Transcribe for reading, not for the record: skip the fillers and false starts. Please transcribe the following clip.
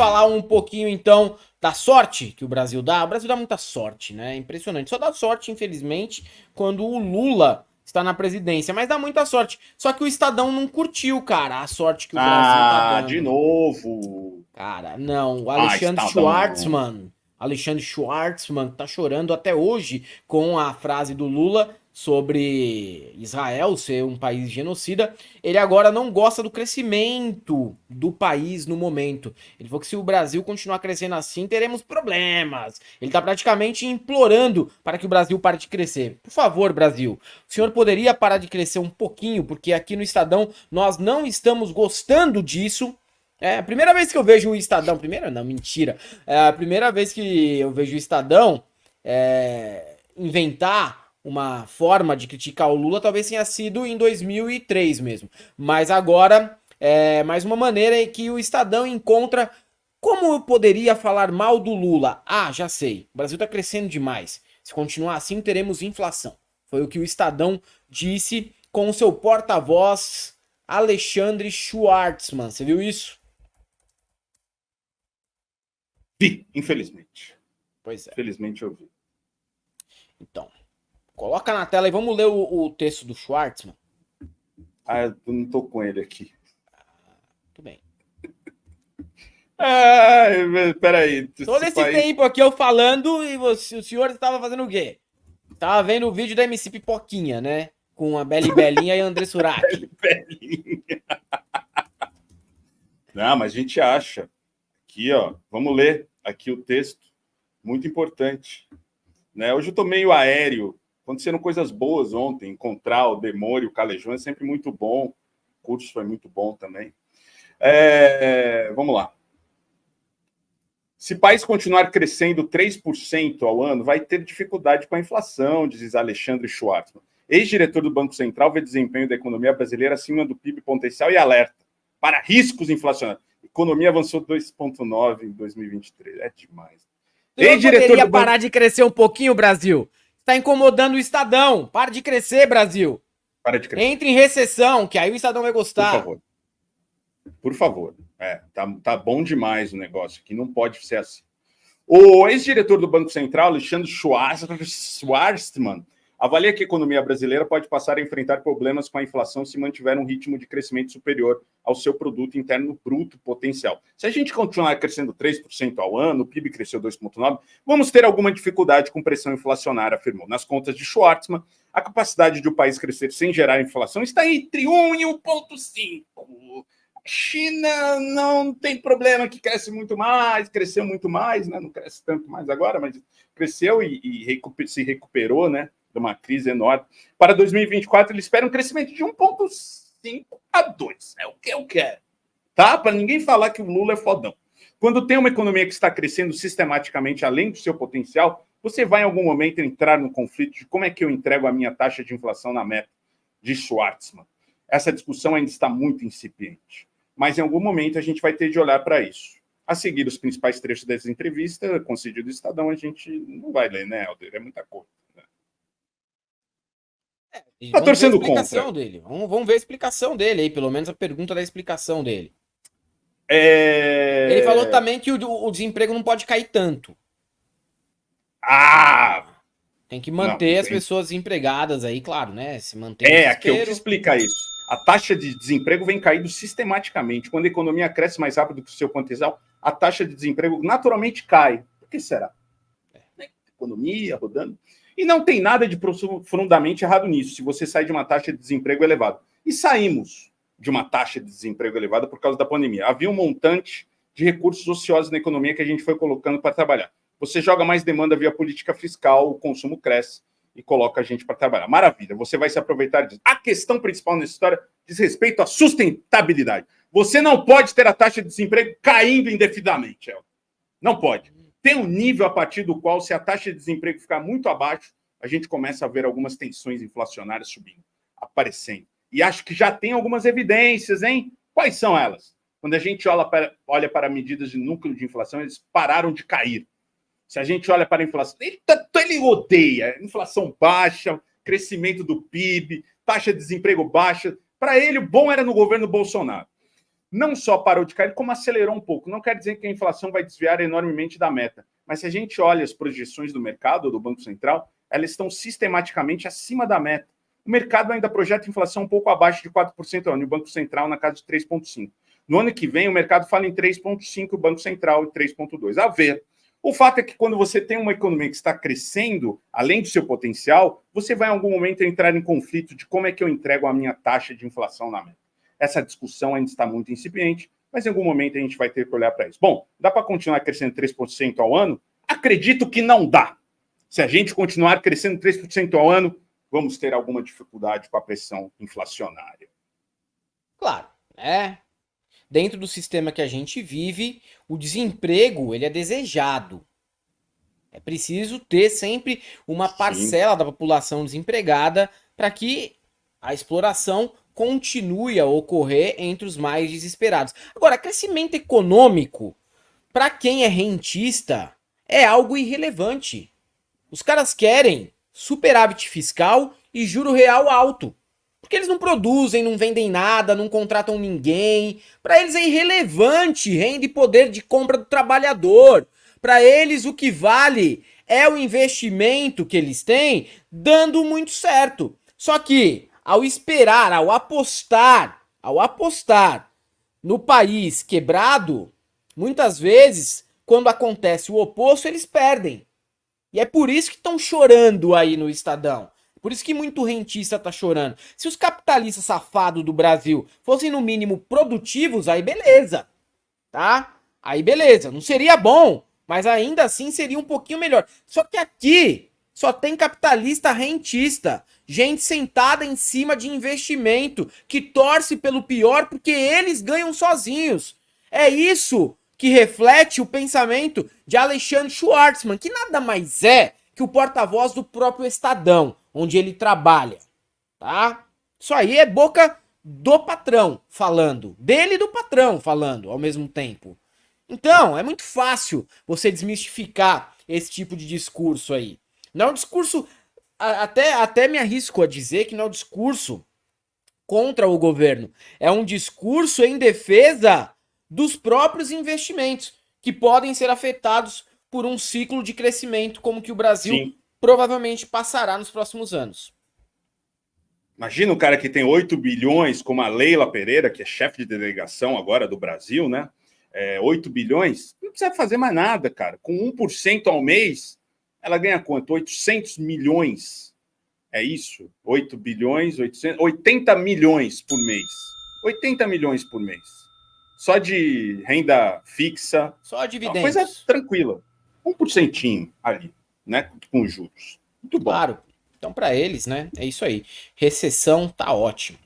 falar um pouquinho, então, da sorte que o Brasil dá. O Brasil dá muita sorte, né? É impressionante. Só dá sorte, infelizmente, quando o Lula está na presidência. Mas dá muita sorte. Só que o Estadão não curtiu, cara, a sorte que o Brasil tá De dando. novo. Cara, não. O Estadão. Alexandre Schwartzman tá chorando até hoje com a frase do Lula sobre Israel ser um país genocida. Ele agora não gosta do crescimento do país no momento. Ele falou que se o Brasil continuar crescendo assim, teremos problemas. Ele tá praticamente implorando para que o Brasil pare de crescer. Por favor, Brasil, o senhor poderia parar de crescer um pouquinho, porque aqui no Estadão nós não estamos gostando disso. É a primeira vez que eu vejo o Estadão. Primeira não, mentira. É a primeira vez que eu vejo o Estadão inventar uma forma de criticar o Lula, talvez tenha sido em 2003 mesmo. Mas agora é mais uma maneira em que o Estadão encontra. Como eu poderia falar mal do Lula? Ah, já sei. O Brasil tá crescendo demais. Se continuar assim, teremos inflação. Foi o que o Estadão disse com o seu porta-voz Alexandre Schwartzman. Você viu isso? Vi, infelizmente. Pois é. Infelizmente eu vi. Então, coloca na tela e vamos ler o texto do Schwartzman. Eu não tô com ele aqui. Tudo bem. Peraí. Todo esse tempo aqui eu falando e o senhor estava fazendo o quê? Tava vendo o vídeo da MC Pipoquinha, né? Com a Beli Belinha e a André Surak. Belinha. Não, mas a gente acha. Aqui, ó. Vamos ler aqui o texto. Muito importante. Né? Hoje eu tô meio aéreo. Aconteceram coisas boas ontem. Encontrar o Demônio, o Calejão é sempre muito bom. O curso foi muito bom também. Vamos lá. Se o país continuar crescendo 3% ao ano, vai ter dificuldade com a inflação, diz Alexandre Schwartzman. Ex-diretor do Banco Central vê desempenho da economia brasileira acima do PIB potencial e alerta para riscos inflacionários. A economia avançou 2,9% em 2023. É demais. Ex-diretor poderia parar de crescer um pouquinho, Brasil? Está incomodando o Estadão. Para de crescer, Brasil. Para de crescer. Entre em recessão, que aí o Estadão vai gostar. Por favor. Por favor. Tá bom demais o negócio aqui. Não pode ser assim. O ex-diretor do Banco Central, Alexandre Schwartzman, avalia que a economia brasileira pode passar a enfrentar problemas com a inflação se mantiver um ritmo de crescimento superior ao seu produto interno bruto potencial. Se a gente continuar crescendo 3% ao ano, o PIB cresceu 2,9%, vamos ter alguma dificuldade com pressão inflacionária, afirmou. Nas contas de Schwartzman, a capacidade de o país crescer sem gerar inflação está entre 1 e 1,5%. China não tem problema, que cresce muito mais, cresceu muito mais, né? Não cresce tanto mais agora, mas cresceu e se recuperou, né? De uma crise enorme. Para 2024, ele espera um crescimento de 1,5 a 2. É o que eu quero. Tá? Para ninguém falar que o Lula é fodão. Quando tem uma economia que está crescendo sistematicamente além do seu potencial, você vai em algum momento entrar no conflito de como é que eu entrego a minha taxa de inflação na meta, de Schwartzman. Essa discussão ainda está muito incipiente. Mas em algum momento a gente vai ter de olhar para isso. A seguir os principais trechos dessa entrevista, concedido do Estadão, a gente não vai ler, né, Helder? É muita coisa. Tá torcendo contra. Dele. Vamos ver a explicação dele aí, pelo menos a pergunta da explicação dele. Ele falou também que o desemprego não pode cair tanto. Tem que manter as pessoas empregadas aí, claro, né? Se manter aqui eu te explicar isso. A taxa de desemprego vem caindo sistematicamente. Quando a economia cresce mais rápido que o seu potencial, a taxa de desemprego naturalmente cai. Por que será? Economia rodando. E não tem nada de profundamente errado nisso, se você sai de uma taxa de desemprego elevada. E saímos de uma taxa de desemprego elevada por causa da pandemia. Havia um montante de recursos ociosos na economia que a gente foi colocando para trabalhar. Você joga mais demanda via política fiscal, o consumo cresce e coloca a gente para trabalhar. Maravilha, você vai se aproveitar disso. A questão principal nessa história diz respeito à sustentabilidade. Você não pode ter a taxa de desemprego caindo indefinidamente, El. Não pode. Tem um nível a partir do qual, se a taxa de desemprego ficar muito abaixo, a gente começa a ver algumas tensões inflacionárias subindo, aparecendo. E acho que já tem algumas evidências, hein? Quais são elas? Quando a gente olha para medidas de núcleo de inflação, eles pararam de cair. Se a gente olha para a inflação, ele odeia inflação baixa, crescimento do PIB, taxa de desemprego baixa. Para ele, o bom era no governo Bolsonaro. não só parou de cair, como acelerou um pouco. Não quer dizer que a inflação vai desviar enormemente da meta, mas se a gente olha as projeções do mercado, do Banco Central, elas estão sistematicamente acima da meta. O mercado ainda projeta inflação um pouco abaixo de 4% ao ano, e o Banco Central na casa de 3,5%. No ano que vem, o mercado fala em 3,5%, o Banco Central em 3,2%. A ver. O fato é que quando você tem uma economia que está crescendo, além do seu potencial, você vai em algum momento entrar em conflito de como é que eu entrego a minha taxa de inflação na meta. Essa discussão ainda está muito incipiente, mas em algum momento a gente vai ter que olhar para isso. Bom, dá para continuar crescendo 3% ao ano? Acredito que não dá. Se a gente continuar crescendo 3% ao ano, vamos ter alguma dificuldade com a pressão inflacionária. Claro, né? Dentro do sistema que a gente vive, o desemprego ele é desejado. É preciso ter sempre uma parcela da população desempregada para que a exploração continue a ocorrer entre os mais desesperados. Agora, crescimento econômico, para quem é rentista, é algo irrelevante. Os caras querem superávit fiscal e juro real alto. Porque eles não produzem, não vendem nada, não contratam ninguém. Para eles é irrelevante renda e poder de compra do trabalhador. Para eles o que vale é o investimento que eles têm dando muito certo. Só que ao esperar, ao apostar no país quebrado, muitas vezes, quando acontece o oposto, eles perdem. E é por isso que estão chorando aí no Estadão. Por isso que muito rentista tá chorando. Se os capitalistas safados do Brasil fossem no mínimo produtivos, aí beleza, tá? Aí beleza, não seria bom, mas ainda assim seria um pouquinho melhor. Só que aqui só tem capitalista rentista, gente sentada em cima de investimento, que torce pelo pior porque eles ganham sozinhos. É isso que reflete o pensamento de Alexandre Schwartzman, que nada mais é que o porta-voz do próprio Estadão, onde ele trabalha, tá? Isso aí é boca do patrão falando, dele e do patrão falando ao mesmo tempo. Então, é muito fácil você desmistificar esse tipo de discurso aí. Não é um discurso, até me arrisco a dizer que não é um discurso contra o governo, é um discurso em defesa dos próprios investimentos, que podem ser afetados por um ciclo de crescimento como que o Brasil provavelmente passará nos próximos anos. Imagina o cara que tem 8 bilhões, como a Leila Pereira, que é chefe de delegação agora do Brasil, né? 8 bilhões, não precisa fazer mais nada, cara. Com 1% ao mês, ela ganha quanto? 800 milhões. É isso? 8 bilhões, 80 milhões por mês. 80 milhões por mês. Só de renda fixa. Só dividendos. Uma coisa tranquila. 1% ali, né? Com juros. Muito bom. Claro. Então, para eles, né? É isso aí. Recessão tá ótimo.